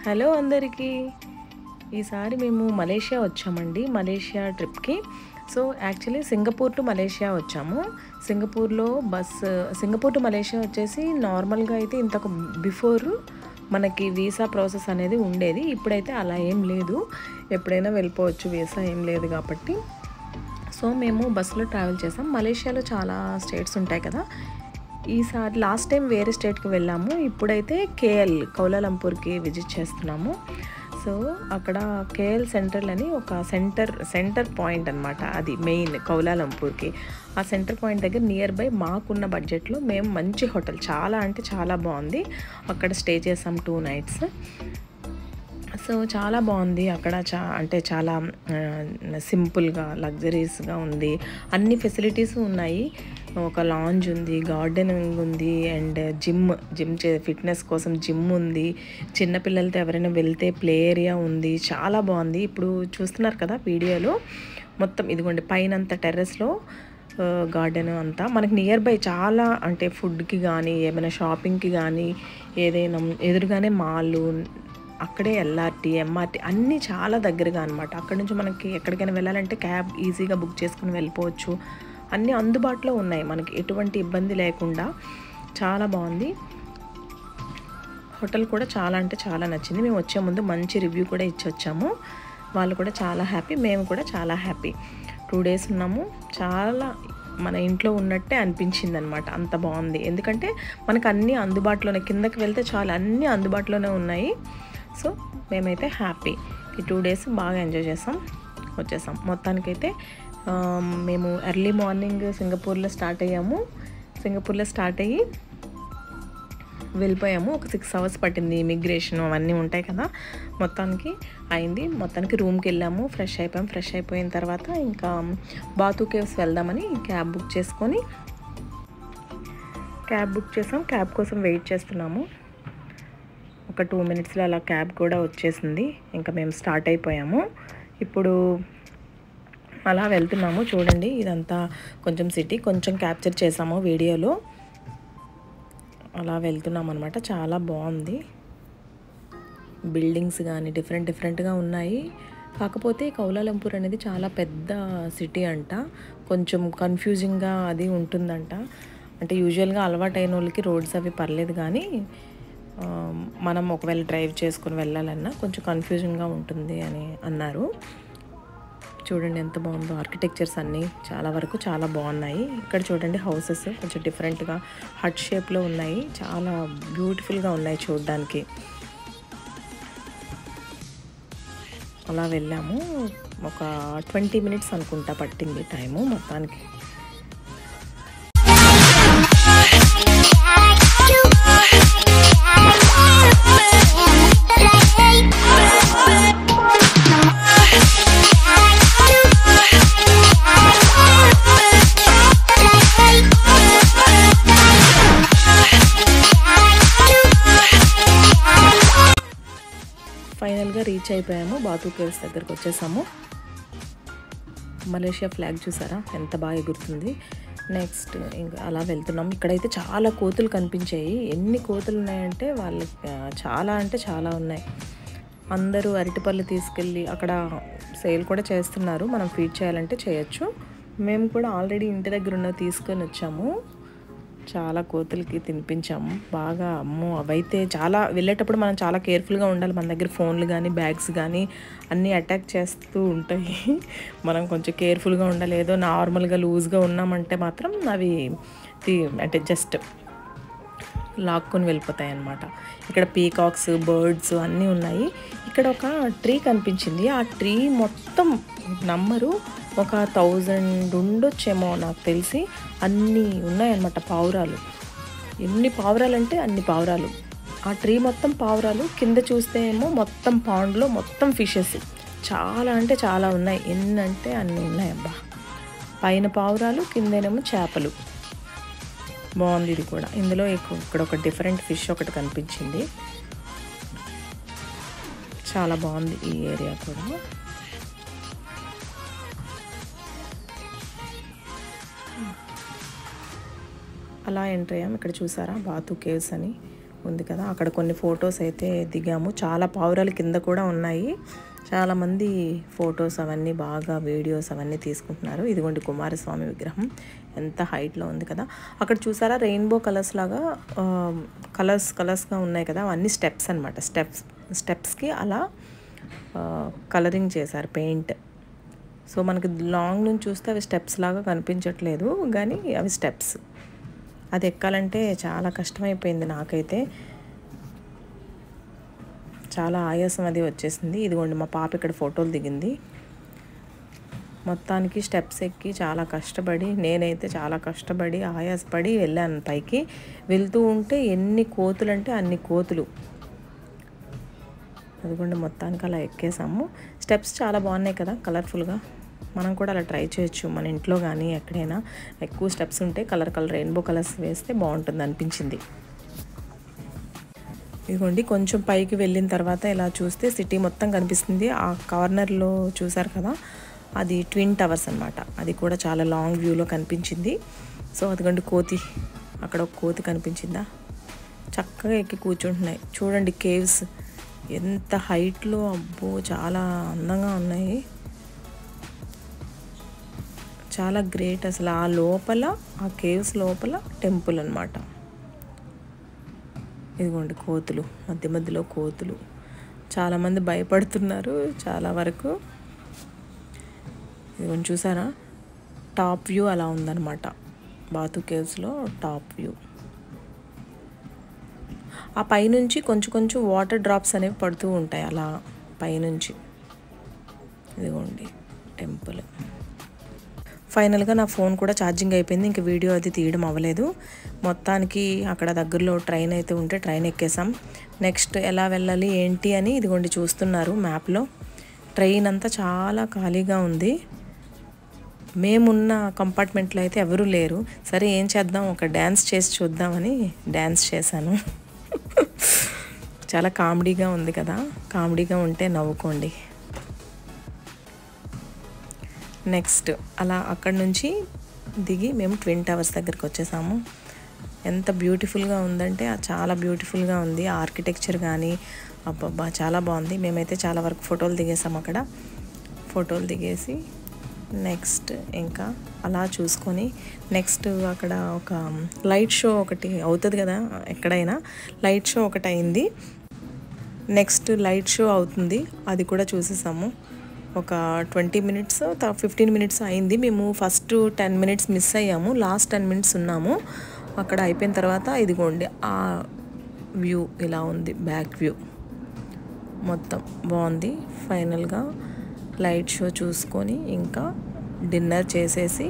Hello అందరికీ. ఈసారి మేము మలేషియా వచ్చామండి. మలేషియా ట్రిప్‌కి. So, actually Singapore to Malaysia వచ్చాము. సింగపూర్ టు మలేషియా వచ్చేసి నార్మల్‌గా అయితే ఇంతకు బిఫోర్ మనకి వీసా ప్రాసెస్ అనేది ఉండేది. ఇప్పుడైతే అలా ఏం లేదు. ఎప్పుడైనా వెళ్ళిపోవచ్చు. వీసా ఏం లేదు కాబట్టి. సో, మేము బస్సులో ట్రావెల్ చేసాం. మలేషియాలో చాలా స్టేట్స్ ఉంటాయి కదా! ఈసారి లాస్ట్ టైం వేరే స్టేట్‌కి వెళ్ళాము. ఇప్పుడైతే కౌలాలంపూర్‌కి విజిట్ చేస్తున్నాము. సో, అక్కడ కేఎల్ సెంట్రల్ అని ఒక సెంటర్ పాయింట్ అనమాట. అది మెయిన్ కౌలాలంపూర్‌కి. ఆ సెంటర్ పాయింట్ దగ్గర నియర్ బై మాకున్న బడ్జెట్‌లో మేము మంచి హోటల్, చాలా అంటే చాలా బాగుంది, అక్కడ స్టే చేసాం 2 నైట్స్. సో, చాలా బాగుంది అక్కడ. అంటే చాలా సింపుల్గా, లగ్జరీస్గా ఉంది. అన్ని ఫెసిలిటీస్ ఉన్నాయి. ఒక లాంజ్ ఉంది, గార్డెనింగ్ ఉంది, అండ్ ఫిట్నెస్ కోసం జిమ్ ఉంది. చిన్నపిల్లలతో ఎవరైనా వెళ్తే ప్లే ఏరియా ఉంది. చాలా బాగుంది. ఇప్పుడు చూస్తున్నారు కదా వీడియోలో, మొత్తం ఇదిగోండి పైనంత టెర్రస్లో గార్డెన్ అంతా మనకి నియర్ బై చాలా, అంటే ఫుడ్కి కానీ ఏమైనా షాపింగ్కి కానీ ఏదైనా ఎదురుగానే మాలు, అక్కడే ఎల్ఆర్టీ, ఎంఆర్టీ అన్నీ చాలా దగ్గరగా అనమాట. అక్కడ నుంచి మనకి ఎక్కడికైనా వెళ్ళాలంటే క్యాబ్ ఈజీగా బుక్ చేసుకుని వెళ్ళిపోవచ్చు. అన్నీ అందుబాటులో ఉన్నాయి, మనకి ఎటువంటి ఇబ్బంది లేకుండా. చాలా బాగుంది. హోటల్ కూడా చాలా అంటే చాలా నచ్చింది. మేము వచ్చే ముందు మంచి రివ్యూ కూడా ఇచ్చి వచ్చాము. వాళ్ళు కూడా చాలా హ్యాపీ, మేము కూడా చాలా హ్యాపీ. 2 డేస్ ఉన్నాము. చాలా మన ఇంట్లో ఉన్నట్టే అనిపించింది అనమాట. అంత బాగుంది. ఎందుకంటే మనకు అన్నీ అందుబాటులోనే, కిందకి వెళ్తే చాలా అన్నీ అందుబాటులోనే ఉన్నాయి. సో, మేమైతే హ్యాపీ. ఈ 2 డేస్ బాగా ఎంజాయ్ చేసాం, వచ్చేసాం. మొత్తానికైతే మేము ఎర్లీ మార్నింగ్ సింగపూర్లో స్టార్ట్ అయ్యి వెళ్ళిపోయాము. ఒక 6 అవర్స్ పట్టింది. ఇమిగ్రేషన్ అవన్నీ ఉంటాయి కదా, మొత్తానికి అయింది. మొత్తానికి రూమ్కి వెళ్ళాము, ఫ్రెష్ అయిపోయిన తర్వాత ఇంకా బాతు కేవ్స్ వెళ్దామని క్యాబ్ బుక్ చేసాం. క్యాబ్ కోసం వెయిట్ చేస్తున్నాము. ఒక 2 మినిట్స్లో అలా క్యాబ్ కూడా వచ్చేసింది. ఇంకా మేము స్టార్ట్ అయిపోయాము. ఇప్పుడు అలా వెళ్తున్నాము. చూడండి, ఇదంతా కొంచెం సిటీ కొంచెం క్యాప్చర్ చేసాము వీడియోలో. అలా వెళ్తున్నాం అనమాట. చాలా బాగుంది. బిల్డింగ్స్ కానీ డిఫరెంట్గా ఉన్నాయి. కాకపోతే కౌలాలంపూర్ అనేది చాలా పెద్ద సిటీ అంట. కొంచెం కన్ఫ్యూజింగ్గా అది ఉంటుందంట. అంటే యూజువల్గా అలవాటైన వాళ్ళకి రోడ్స్ అవి పర్లేదు, కానీ మనం ఒకవేళ డ్రైవ్ చేసుకుని వెళ్ళాలన్నా కొంచెం కన్ఫ్యూజింగ్గా ఉంటుంది అని అన్నారు. చూడండి ఎంత బాగుందో. ఆర్కిటెక్చర్స్ అన్నీ చాలా వరకు చాలా బాగున్నాయి. ఇక్కడ చూడండి, హౌసెస్ కొంచెం డిఫరెంట్గా హట్ షేప్లో ఉన్నాయి. చాలా బ్యూటిఫుల్గా ఉన్నాయి చూడడానికి. అలా వెళ్ళాము. ఒక 20 మినిట్స్ అనుకుంటా పట్టింది టైము మొత్తానికి. ఫైనల్గా రీచ్ అయిపోయాము. బాతు కేవ్స్ దగ్గరకు వచ్చేసాము. మలేషియా ఫ్లాగ్ చూసారా ఎంత బాగా ఎగురుతుంది. నెక్స్ట్ ఇంకా అలా వెళ్తున్నాం. ఇక్కడైతే చాలా కోతులు కనిపించాయి. ఎన్ని కోతులు ఉన్నాయంటే వాళ్ళకి చాలా అంటే చాలా ఉన్నాయి. అందరూ అరటిపళ్ళు తీసుకెళ్ళి అక్కడ సేల్ కూడా చేస్తున్నారు. మనం ఫీడ్ చేయాలంటే చేయొచ్చు. మేము కూడా ఆల్రెడీ ఇంటి దగ్గర ఉన్నవి తీసుకొని వచ్చాము. చాలా కోతులకి తినిపించాము బాగా. అమ్మో, అవైతే చాలా వెళ్ళేటప్పుడు మనం చాలా కేర్ఫుల్గా ఉండాలి. మన దగ్గర ఫోన్లు కానీ బ్యాగ్స్ కానీ అన్నీ అటాక్ చేస్తూ ఉంటాయి. మనం కొంచెం కేర్ఫుల్గా ఉండాలి. ఏదో నార్మల్గా లూజ్గా ఉన్నామంటే మాత్రం అవి అంటే జస్ట్ లాక్కొని వెళ్ళిపోతాయి అన్నమాట. ఇక్కడ పీకాక్స్, బర్డ్స్ అన్నీ ఉన్నాయి. ఇక్కడ ఒక ట్రీ కనిపించింది. ఆ ట్రీ మొత్తం నమ్మరు, ఒక 1000 ఉండొచ్చేమో నాకు తెలిసి. అన్నీ ఉన్నాయన్నమాట పావురాలు. ఎన్ని పావురాలు అంటే అన్ని పావురాలు. ఆ ట్రీ మొత్తం పావురాలు. కింద చూస్తే ఏమో మొత్తం పాండ్లో మొత్తం ఫిషెస్ చాలా అంటే చాలా ఉన్నాయి. ఎన్నంటే అన్నీ ఉన్నాయి అబ్బా. పైన పావురాలు, కిందనేమో చేపలు. బాగుంది ఇది కూడా. ఇందులో ఇక్కడ ఒక డిఫరెంట్ ఫిష్ ఒకటి కనిపించింది. చాలా బాగుంది ఈ ఏరియా కూడా. అలా ఎంటర్ అయ్యాం. ఇక్కడ చూసారా బాతు కేవ్స్ అని ఉంది కదా, అక్కడ కొన్ని ఫొటోస్ అయితే దిగాము. చాలా పావురాలు కింద కూడా ఉన్నాయి. చాలామంది ఫొటోస్ అవన్నీ బాగా వీడియోస్ అవన్నీ తీసుకుంటున్నారు. ఇదిగోండి కుమారస్వామి విగ్రహం ఎంత హైట్లో ఉంది కదా. అక్కడ చూసారా రెయిన్బో కలర్స్ లాగా కలర్స్గా ఉన్నాయి కదా, అవన్నీ స్టెప్స్ అనమాట. స్టెప్స్కి అలా కలరింగ్ చేశారు పెయింట్. సో మనకి లాంగ్ నుంచి చూస్తే అవి స్టెప్స్ లాగా కనిపించట్లేదు, కానీ అవి స్టెప్స్. అది ఎక్కాలంటే చాలా కష్టమైపోయింది నాకైతే, చాలా ఆయాసం అది వచ్చేసింది. ఇదిగోండి మా పాప ఇక్కడ ఫోటోలు దిగింది. మొత్తానికి స్టెప్స్ ఎక్కి చాలా కష్టపడి, నేనైతే చాలా కష్టపడి ఆయాసపడి వెళ్ళాను పైకి. వెళ్తూ ఉంటే ఎన్ని కోతులు అంటే అన్ని కోతులు. అదిగోండి మొత్తానికి అలా ఎక్కేసాము. స్టెప్స్ చాలా బాగున్నాయి కదా కలర్ఫుల్గా. మనం కూడా అలా ట్రై చేయొచ్చు మన ఇంట్లో కానీ ఎక్కడైనా. ఎక్కువ స్టెప్స్ ఉంటే కలర్ రెయిన్బో కలర్స్ వేస్తే బాగుంటుంది అనిపించింది. ఇదిగోండి కొంచెం పైకి వెళ్ళిన తర్వాత ఇలా చూస్తే సిటీ మొత్తం కనిపిస్తుంది. ఆ కార్నర్లో చూసారు కదా, అది ట్విన్ టవర్స్ అనమాట. అది కూడా చాలా లాంగ్ వ్యూలో కనిపించింది. సో అదిగోండి కోతి, అక్కడ ఒక కోతి కనిపించిందా, చక్కగా ఎక్కి కూర్చుంటున్నాయి. చూడండి కేవ్స్ ఎంత హైట్లో, అబ్బో చాలా అందంగా ఉన్నాయి. చాలా గ్రేట్ అసలు. ఆ లోపల, ఆ కేవ్స్ లోపల టెంపుల్ అనమాట. ఇదిగోండి కోతులు, మధ్య మధ్యలో కోతులు. చాలామంది భయపడుతున్నారు చాలా వరకు. ఇదిగోండి చూసారా, టాప్ వ్యూ అలా ఉందన్నమాట. బాతు కేవ్స్లో టాప్ వ్యూ. ఆ పైనుంచి కొంచెం కొంచెం వాటర్ డ్రాప్స్ అనేవి పడుతూ ఉంటాయి అలా పైనుంచి. ఇదిగోండి టెంపుల్. ఫైనల్గా నా ఫోన్ కూడా ఛార్జింగ్ అయిపోయింది, ఇంక వీడియో అది తీయడం అవ్వలేదు. మొత్తానికి అక్కడ దగ్గరలో ట్రైన్ అయితే ఉంటే ట్రైన్ ఎక్కేసాం. నెక్స్ట్ ఎలా వెళ్ళాలి ఏంటి అని ఇదిగోండి చూస్తున్నారు మ్యాప్లో. ట్రైన్ అంతా చాలా ఖాళీగా ఉంది. మేమున్న కంపార్ట్మెంట్లో అయితే ఎవరూ లేరు. సరే ఏం చేద్దాం, ఒక డ్యాన్స్ చేసి చూద్దామని డ్యాన్స్ చేశాను. చాలా కామెడీగా ఉంది కదా, కామెడీగా ఉంటే నవ్వుకోండి. నెక్స్ట్ అలా అక్కడ నుంచి దిగి మేము ట్విన్ టవర్స్ దగ్గరికి వచ్చేసాము. ఎంత బ్యూటిఫుల్గా ఉందంటే చాలా బ్యూటిఫుల్గా ఉంది. ఆర్కిటెక్చర్ కానీ అబ్బబ్బా చాలా బాగుంది. మేమైతే చాలా వరకు ఫోటోలు దిగేసాము అక్కడ. ఫోటోలు దిగేసి నెక్స్ట్ ఇంకా అలా చూసుకొని నెక్స్ట్ అక్కడ ఒక లైట్ షో ఒకటి అవుతుంది కదా ఎక్కడైనా. లైట్ షో ఒకటి అయింది. నెక్స్ట్ లైట్ షో అవుతుంది, అది కూడా చూసేసాము. ఒక 20 మినిట్స్ 15 మినిట్స్ అయింది. మేము ఫస్ట్ 10 మినిట్స్ మిస్ అయ్యాము, లాస్ట్ 10 మినిట్స్ ఉన్నాము. అక్కడ అయిపోయిన తర్వాత ఇదిగోండి ఆ వ్యూ ఇలా ఉంది, బ్యాక్ వ్యూ మొత్తం బాగుంది. ఫైనల్గా లైట్ షో చూసుకొని ఇంకా డిన్నర్ చేసేసి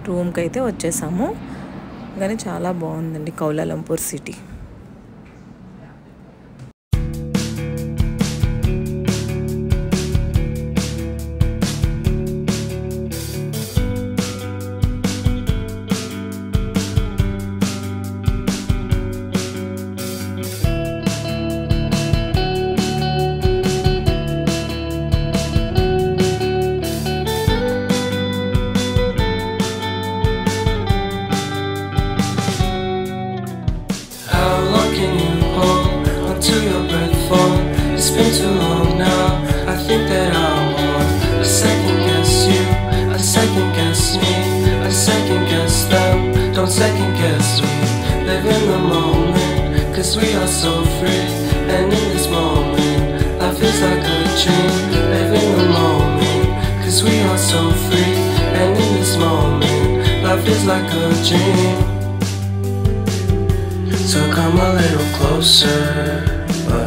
రూమ్కి అయితే వచ్చేసాము. కానీ చాలా బాగుందండి Kuala Lumpur city. It's been too long now. I think that I want a second guess you, a second guess me, a second guess them. Don't second guess me. Live in the moment, 'cause we are so free. And in this moment, life is like a dream. Live in the moment, 'cause we are so free. And in this moment, life is like a dream. So come a little closer, but